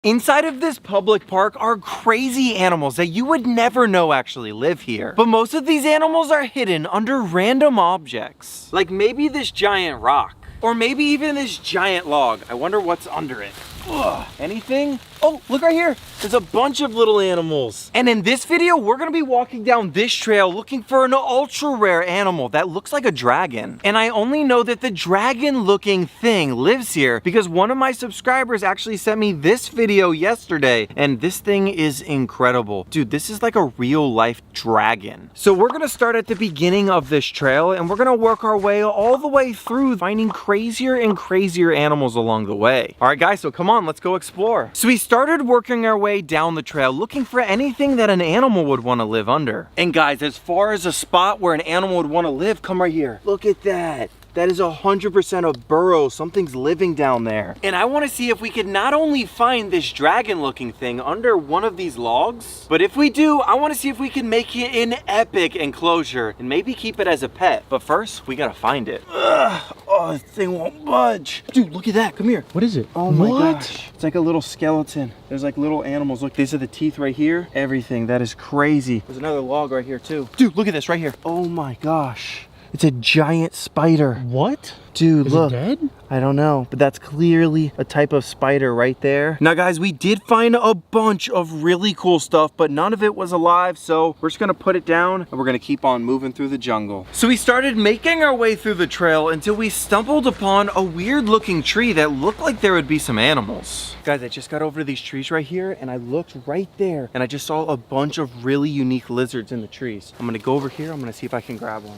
Inside of this public park are crazy animals that you would never know actually live here. But most of these animals are hidden under random objects. Like maybe this giant rock. Or maybe even this giant log. I wonder what's under it. Ugh. Anything? Oh, look right here. There's a bunch of little animals. And in this video, we're gonna be walking down this trail looking for an ultra rare animal that looks like a dragon. And I only know that the dragon looking thing lives here because one of my subscribers actually sent me this video yesterday. And this thing is incredible. Dude, this is like a real life dragon. So we're gonna start at the beginning of this trail and we're gonna work our way all the way through finding crazier and crazier animals along the way. All right, guys, so come on, let's go explore. So we started working our way down the trail looking for anything that an animal would want to live under. And guys, as far as a spot where an animal would want to live, come right here. Look at that. That is 100% a burrow. Something's living down there. And I want to see if we could not only find this dragon looking thing under one of these logs, but if we do, I want to see if we can make it an epic enclosure and maybe keep it as a pet. But first, we got to find it. Ugh. Oh, this thing won't budge. Dude, look at that. Come here. What is it? Oh my gosh. It's like a little skeleton. There's like little animals. Look, these are the teeth right here. Everything. That is crazy. There's another log right here too. Dude, look at this right here. Oh my gosh. It's a giant spider. What? Dude, is look. it dead? I don't know, but that's clearly a type of spider right there. Now guys, we did find a bunch of really cool stuff, but none of it was alive, so we're just gonna put it down and we're gonna keep on moving through the jungle. So we started making our way through the trail until we stumbled upon a weird looking tree that looked like there would be some animals. Guys, I just got over to these trees right here and I looked right there and I just saw a bunch of really unique lizards in the trees. I'm gonna go over here, I'm gonna see if I can grab one.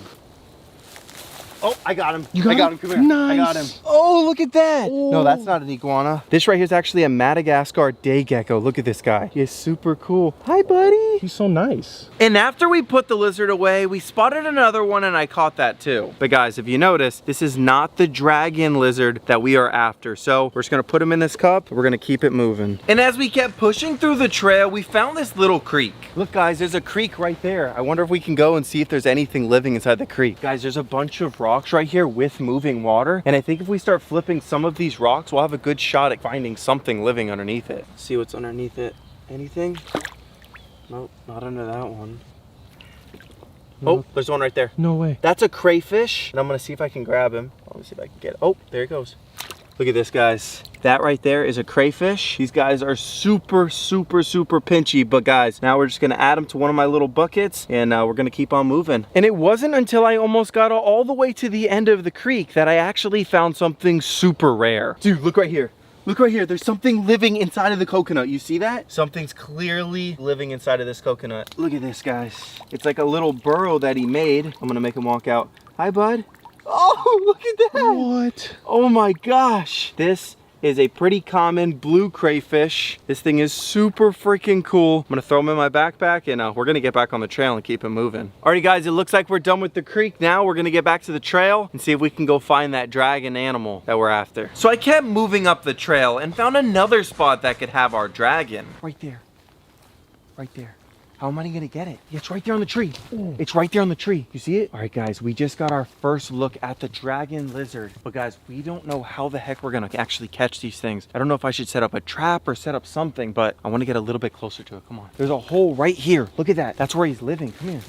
Oh, I got him. You got him? Come here. Nice. I got him. Oh, look at that. Oh. No, that's not an iguana. This right here is actually a Madagascar day gecko. Look at this guy. He is super cool. Hi, buddy. He's so nice. And after we put the lizard away, we spotted another one and I caught that too. But guys, if you notice, this is not the dragon lizard that we are after. So we're just gonna put him in this cup. We're gonna keep it moving. And as we kept pushing through the trail, we found this little creek. Look guys, there's a creek right there. I wonder if we can go and see if there's anything living inside the creek. Guys, there's a bunch of rocks right here with moving water. And I think if we start flipping some of these rocks, we'll have a good shot at finding something living underneath it. See what's underneath it. Anything? Nope, not under that one. No. Oh, there's one right there. No way. That's a crayfish, and I'm gonna see if I can grab him. Let me see if I can get it. Oh, there he goes. Look at this, guys. That right there is a crayfish. These guys are super, super, super pinchy. But guys, now we're just gonna add them to one of my little buckets and we're gonna keep on moving. And it wasn't until I almost got all the way to the end of the creek that I actually found something super rare. Dude, look right here. Look right here, there's something living inside of the coconut. You see that? Something's clearly living inside of this coconut. Look at this, guys. It's like a little burrow that he made. I'm gonna make him walk out. Hi, bud. Oh, look at that. What? Oh my gosh. This is a pretty common blue crayfish. This thing is super freaking cool. I'm gonna throw him in my backpack and we're gonna get back on the trail and keep him moving. Alrighty guys, it looks like we're done with the creek now. We're gonna get back to the trail and see if we can go find that dragon animal that we're after. So I kept moving up the trail and found another spot that could have our dragon. Right there, right there. How am I gonna get it? Yeah, it's right there on the tree. Ooh. It's right there on the tree. You see it? All right, guys, we just got our first look at the dragon lizard. But guys, we don't know how the heck we're gonna actually catch these things. I don't know if I should set up a trap or set up something, but I wanna get a little bit closer to it. Come on. There's a hole right here. Look at that. That's where he's living. Come here.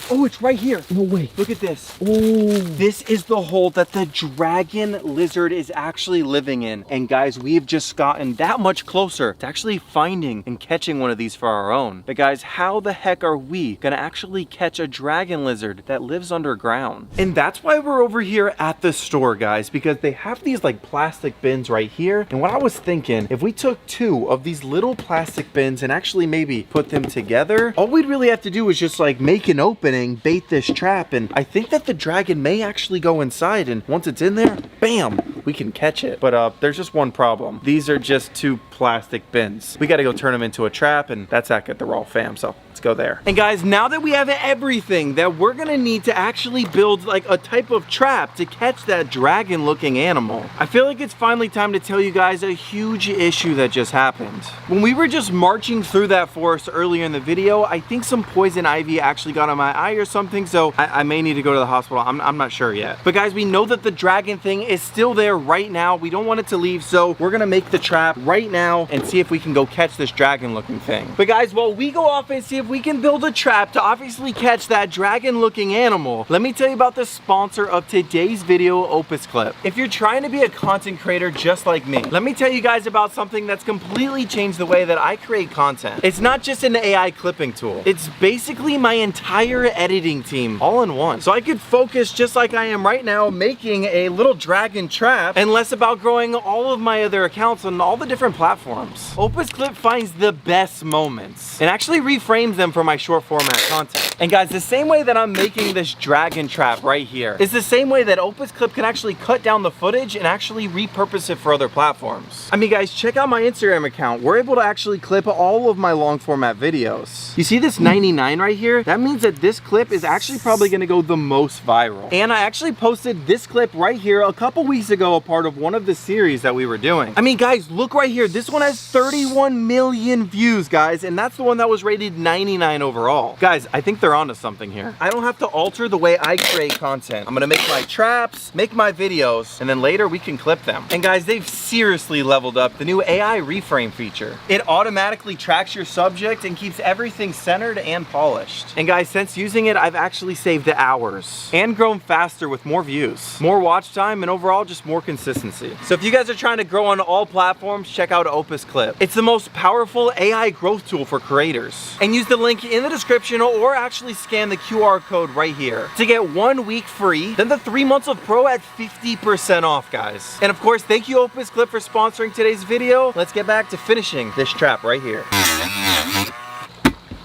Oh, it's right here. No way. Look at this. Oh. This is the hole that the dragon lizard is actually living in. And guys, we've just gotten that much closer to actually finding and catching one of these for our own. But guys, how the heck are we gonna actually catch a dragon lizard that lives underground? And that's why we're over here at the store, guys, because they have these like plastic bins right here. And what I was thinking, if we took 2 of these little plastic bins and actually maybe put them together, all we'd really have to do is just like make an opening, bait this trap, and I think that the dragon may actually go inside, and once it's in there, bam, we can catch it. But there's just one problem. These are just 2 plastic bins. We gotta go turn them into a trap, and that's at the Raw fam, so let's go there. And guys, now that we have everything that we're gonna need to actually build like a type of trap to catch that dragon looking animal, I feel like it's finally time to tell you guys a huge issue that just happened. When we were just marching through that forest earlier in the video, I think some poison ivy actually got on my eye or something, so I may need to go to the hospital. I'm not sure yet. But guys, we know that the dragon thing is still there right now. We don't want it to leave, so we're gonna make the trap right now and see if we can go catch this dragon looking thing. But guys, while we go off and see if we can build a trap to obviously catch that dragon looking animal, let me tell you about the sponsor of today's video, Opus Clip. If you're trying to be a content creator just like me, let me tell you guys about something that's completely changed the way that I create content. It's not just an AI clipping tool. It's basically my entire editing team all in one. So I could focus just like I am right now making a little dragon trap and less about growing all of my other accounts on all the different platforms. Opus Clip finds the best moments and actually reframes them for my short format content. And guys, the same way that I'm making this dragon trap right here is the same way that Opus Clip can actually cut down the footage and actually repurpose it for other platforms. I mean guys, check out my Instagram account. We're able to actually clip all of my long format videos. You see this 99 right here? That means that this clip is actually probably gonna go the most viral. And I actually posted this clip right here a couple weeks ago, a part of one of the series that we were doing. I mean guys, look right here. This one has 31 million views, guys, and that's the one that was rated 99 overall. Guys, I think they're onto something here. I don't have to alter the way I create content. I'm gonna make my traps, make my videos, and then later we can clip them. And guys, they've seriously leveled up the new AI reframe feature. It automatically tracks your subject and keeps everything centered and polished. And guys, since using it, I've actually saved hours and grown faster with more views, more watch time, and overall just more consistency. So if you guys are trying to grow on all platforms, check out Opus Clip. It's the most powerful AI growth tool for creators. And use the link in the description or actually scan the QR code right here to get 1 week free, then the 3 months of Pro at 50% off, guys. And of course, thank you Opus Clip for sponsoring today's video. Let's get back to finishing this trap right here.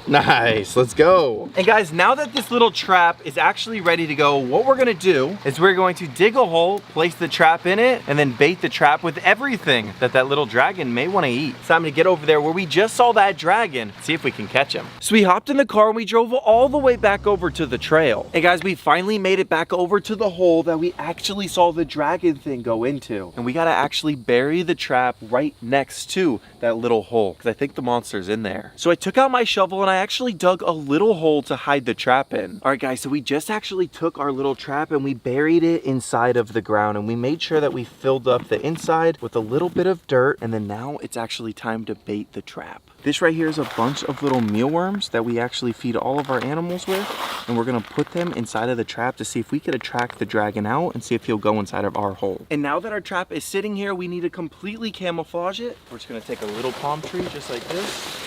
Nice, let's go. And guys, now that this little trap is actually ready to go, what we're gonna do is we're going to dig a hole, place the trap in it, and then bait the trap with everything that little dragon may wanna eat. It's time to get over there where we just saw that dragon, see if we can catch him. So we hopped in the car and we drove all the way back over to the trail. And guys, we finally made it back over to the hole that we actually saw the dragon thing go into. And we gotta actually bury the trap right next to that little hole, because I think the monster's in there. So I took out my shovel and I actually dug a little hole to hide the trap in. All right guys, so we just actually took our little trap and we buried it inside of the ground, and we made sure that we filled up the inside with a little bit of dirt, and then now it's actually time to bait the trap. This right here is a bunch of little mealworms that we actually feed all of our animals with, and we're gonna put them inside of the trap to see if we could attract the dragon out and see if he'll go inside of our hole. And now that our trap is sitting here, we need to completely camouflage it. We're just gonna take a little palm tree just like this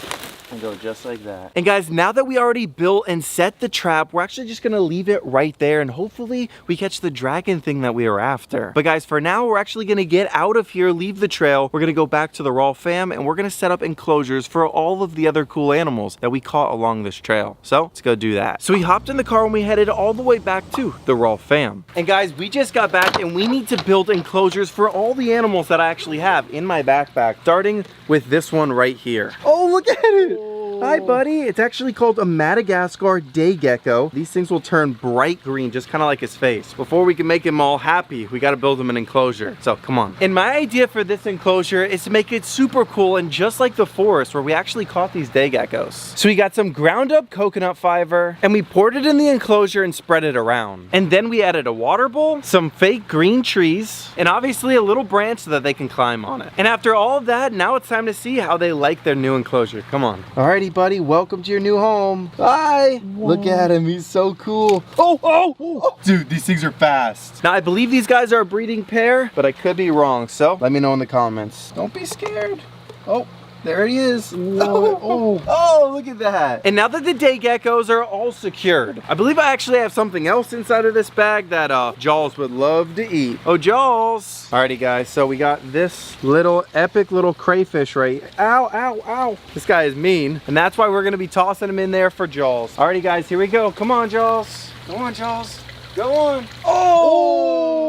and go just like that. And guys, now that we already built and set the trap, we're actually just gonna leave it right there, and hopefully we catch the dragon thing that we were after. But guys, for now, we're actually gonna get out of here, leave the trail. We're gonna go back to the Raw fam, and we're gonna set up enclosures for all of the other cool animals that we caught along this trail. So let's go do that. So we hopped in the car and we headed all the way back to the Raw fam. And guys, we just got back and we need to build enclosures for all the animals that I actually have in my backpack, starting with this one right here. Oh, look at it! Hi buddy, it's actually called a Madagascar day gecko. These things will turn bright green, just kind of like his face. Before we can make him all happy, we got to build him an enclosure. So come on. And my idea for this enclosure is to make it super cool and just like the forest where we actually caught these day geckos. So we got some ground up coconut fiber and we poured it in the enclosure and spread it around. And then we added a water bowl, some fake green trees, and obviously a little branch so that they can climb on it. And after all of that, now it's time to see how they like their new enclosure. Come on. Alrighty buddy, welcome to your new home. Hi. Whoa. Look at him, he's so cool. Oh, dude, these things are fast. Now I believe these guys are a breeding pair, but I could be wrong, so let me know in the comments. Don't be scared. Oh, there he is. Oh, look at that. And now that the day geckos are all secured, I believe I actually have something else inside of this bag that Jaws would love to eat. Oh, Jaws. Alrighty guys, so we got this little epic little crayfish right. Ow, ow, ow. This guy is mean, and that's why we're gonna be tossing him in there for Jaws. Alrighty guys, here we go. Come on, Jaws. Come on, Jaws. Go on. Oh!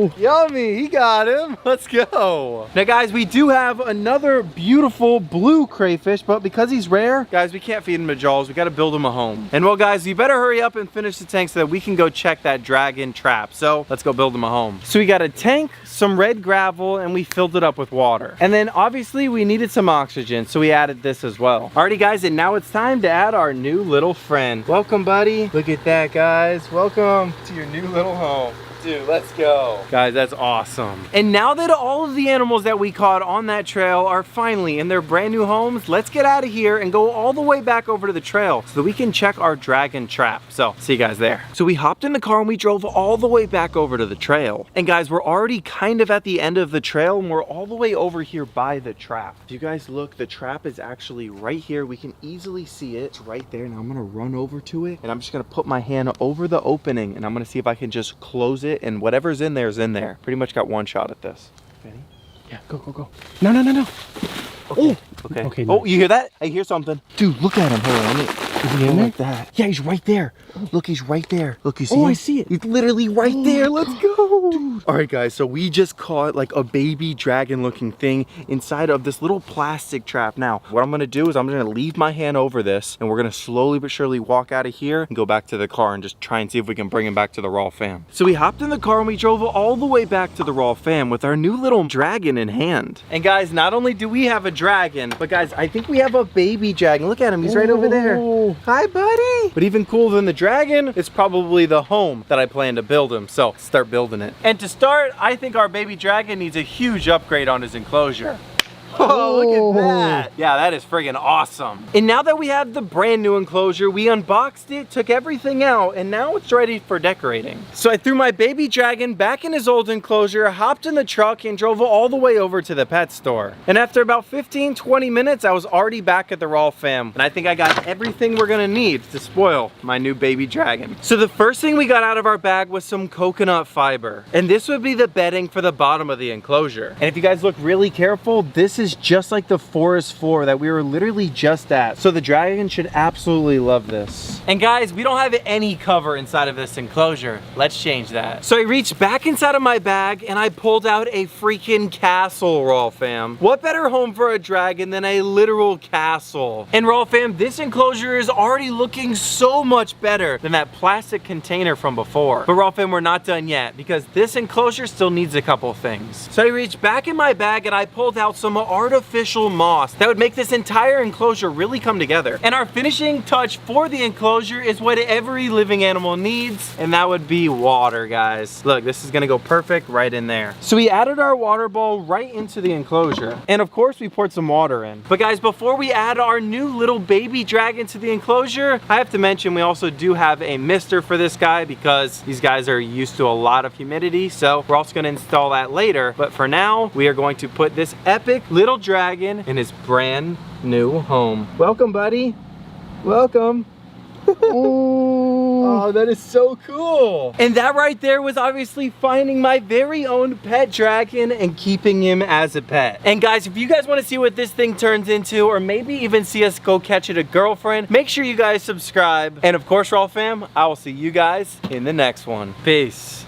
Oh. Yummy, he got him. Let's go. Now guys, we do have another beautiful blue crayfish, but because he's rare, guys, we can't feed him to Jaws. We got to build him a home. And well guys, you better hurry up and finish the tank so that we can go check that dragon trap. So let's go build him a home. So we got a tank, some red gravel, and we filled it up with water. And then obviously we needed some oxygen, so we added this as well. Alrighty guys, and now it's time to add our new little friend. Welcome, buddy. Look at that, guys. Welcome to your new little home. Dude, let's go. Guys, that's awesome. And now that all of the animals that we caught on that trail are finally in their brand new homes, let's get out of here and go all the way back over to the trail so that we can check our dragon trap. So, see you guys there. So we hopped in the car and we drove all the way back over to the trail. And guys, we're already kind of at the end of the trail and we're all the way over here by the trap. If you guys look, the trap is actually right here. We can easily see it. It's right there. Now I'm gonna run over to it and I'm just gonna put my hand over the opening and I'm gonna see if I can just close it, and whatever's in there is in there. Pretty much got one shot at this. Ready? Yeah, go, go, go. No, no, no, no. Okay. Okay. Okay, Oh, nice. you hear that? I hear something. Dude, look at him. Hold on. Is he in there? Like that. Yeah, he's right there. Look, he's right there. Look, you see Oh, him? I see it. He's literally right there. Let's go. Dude. All right, guys. So we just caught like a baby dragon looking thing inside of this little plastic trap. Now, what I'm going to do is I'm going to leave my hand over this and we're going to slowly but surely walk out of here and go back to the car and just try and see if we can bring him back to the Raw fam. So we hopped in the car and we drove all the way back to the Raw fam with our new little dragon in hand. And guys, not only do we have a dragon, but guys, I think we have a baby dragon. Look at him. He's right over there. Oh. Hi, buddy. But even cooler than the dragon, it's probably the home that I plan to build him. So start building it. And to start, I think our baby dragon needs a huge upgrade on his enclosure. Oh, look at that. Yeah, that is friggin' awesome. And now that we have the brand new enclosure, we unboxed it, took everything out, and now it's ready for decorating. So I threw my baby dragon back in his old enclosure, hopped in the truck, and drove all the way over to the pet store. And after about 15-20 minutes, I was already back at the Raw fam. And I think I got everything we're gonna need to spoil my new baby dragon. So the first thing we got out of our bag was some coconut fiber. And this would be the bedding for the bottom of the enclosure. And if you guys look really careful, this is just like the forest floor that we were literally just at. So the dragon should absolutely love this. And guys, we don't have any cover inside of this enclosure. Let's change that. So I reached back inside of my bag and I pulled out a freaking castle, Raw fam. What better home for a dragon than a literal castle? And Raw fam, this enclosure is already looking so much better than that plastic container from before. But Raw fam, we're not done yet because this enclosure still needs a couple things. So I reached back in my bag and I pulled out some artificial moss that would make this entire enclosure really come together. And our finishing touch for the enclosure is what every living animal needs, and that would be water, guys. Look, this is gonna go perfect right in there. So we added our water bowl right into the enclosure. And of course we poured some water in. But guys, before we add our new little baby dragon to the enclosure, I have to mention we also do have a mister for this guy because these guys are used to a lot of humidity. So we're also gonna install that later. But for now, we are going to put this epic little dragon in his brand new home. Welcome, buddy. Welcome. Oh, that is so cool. And that right there was obviously finding my very own pet dragon and keeping him as a pet. And guys, if you guys want to see what this thing turns into, or maybe even see us go catch it a girlfriend, make sure you guys subscribe. And of course, Raw fam, I will see you guys in the next one. Peace.